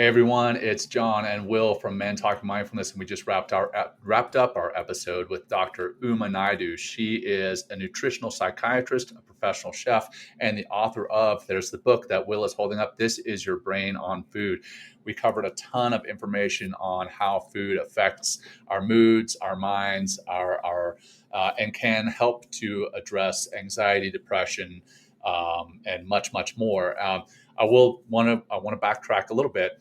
Hey everyone, it's John and Will from Men Talking Mindfulness, and we just wrapped up our episode with Dr. Naidoo. She is a nutritional psychiatrist, a professional chef, and the author of there's the book that Will is holding up. This is Your Brain on Food. We covered a ton of information on how food affects our moods, our minds, our and can help to address anxiety, depression, and much more. I want to backtrack a little bit.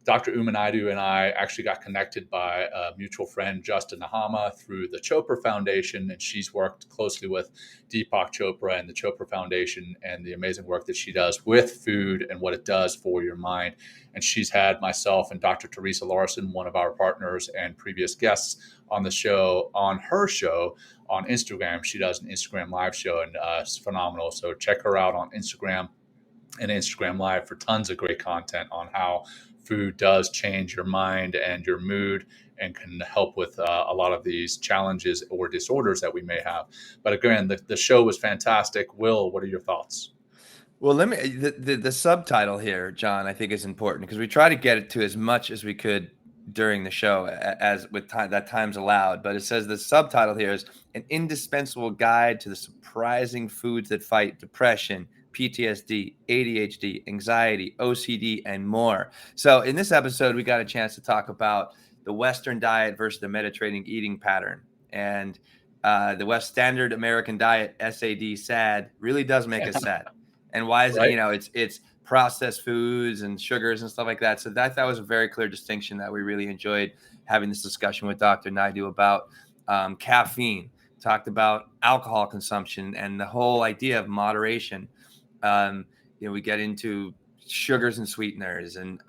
Dr. Naidoo and I actually got connected by a mutual friend, Justin Nahama, through the Chopra Foundation, and she's worked closely with Deepak Chopra and the Chopra Foundation and the amazing work that she does with food and what it does for your mind. And she's had myself and Dr. Teresa Larson, one of our partners and previous guests, on the show, on her show on Instagram. She does an Instagram live show, and it's phenomenal. So check her out on Instagram and Instagram Live for tons of great content on how food does change your mind and your mood and can help with a lot of these challenges or disorders that we may have. But again, the show was fantastic. Will, what are your thoughts? Well, the subtitle here, John, I think is important because we try to get it to as much as we could during the show as with time that time's allowed. But it says the subtitle here is an indispensable guide to the surprising foods that fight depression, PTSD, ADHD, anxiety, OCD, and more. So in this episode, we got a chance to talk about the Western diet versus the Mediterranean eating pattern. And the West Standard American Diet, SAD, really does make us sad. And why is it, Right? it's processed foods and sugars and stuff like that. So that was a very clear distinction that we really enjoyed having this discussion with Dr. Naidoo about caffeine, talked about alcohol consumption and the whole idea of moderation. We get into sugars and sweeteners and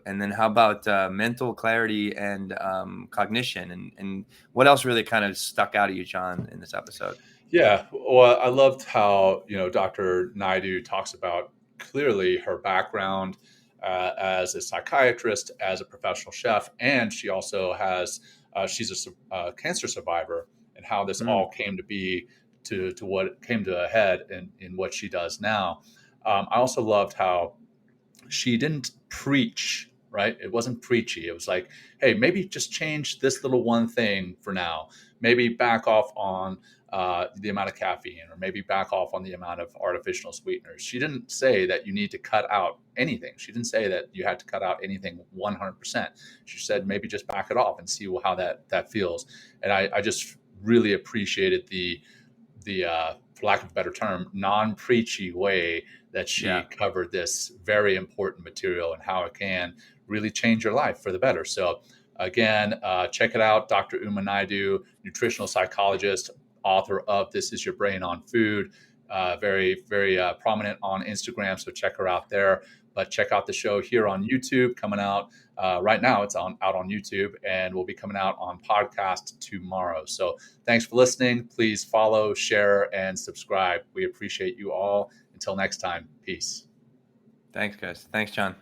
then how about mental clarity and cognition and what else really kind of stuck out at you, John, in this episode? Yeah. Well, I loved how, Dr. Naidoo talks about clearly her background as a psychiatrist, as a professional chef, and she also she's a cancer survivor, and how this all came to be to what came to a head in what she does now. I also loved how she didn't preach, right? It wasn't preachy. It was like, hey, maybe just change this little one thing for now. Maybe back off on the amount of caffeine, or maybe back off on the amount of artificial sweeteners. She didn't say that you need to cut out anything. She didn't say that you had to cut out anything 100%. She said maybe just back it off and see how that feels. And I just really appreciated the for lack of a better term, non-preachy way that she covered this very important material and how it can really change your life for the better. So again, check it out. Dr. Naidoo, nutritional psychologist, author of This Is Your Brain on Food, very prominent on Instagram. So check her out there. But check out the show here on YouTube coming out right now. It's out on YouTube and will be coming out on podcast tomorrow. So thanks for listening. Please follow, share, and subscribe. We appreciate you all. Until next time, peace. Thanks, guys. Thanks, John.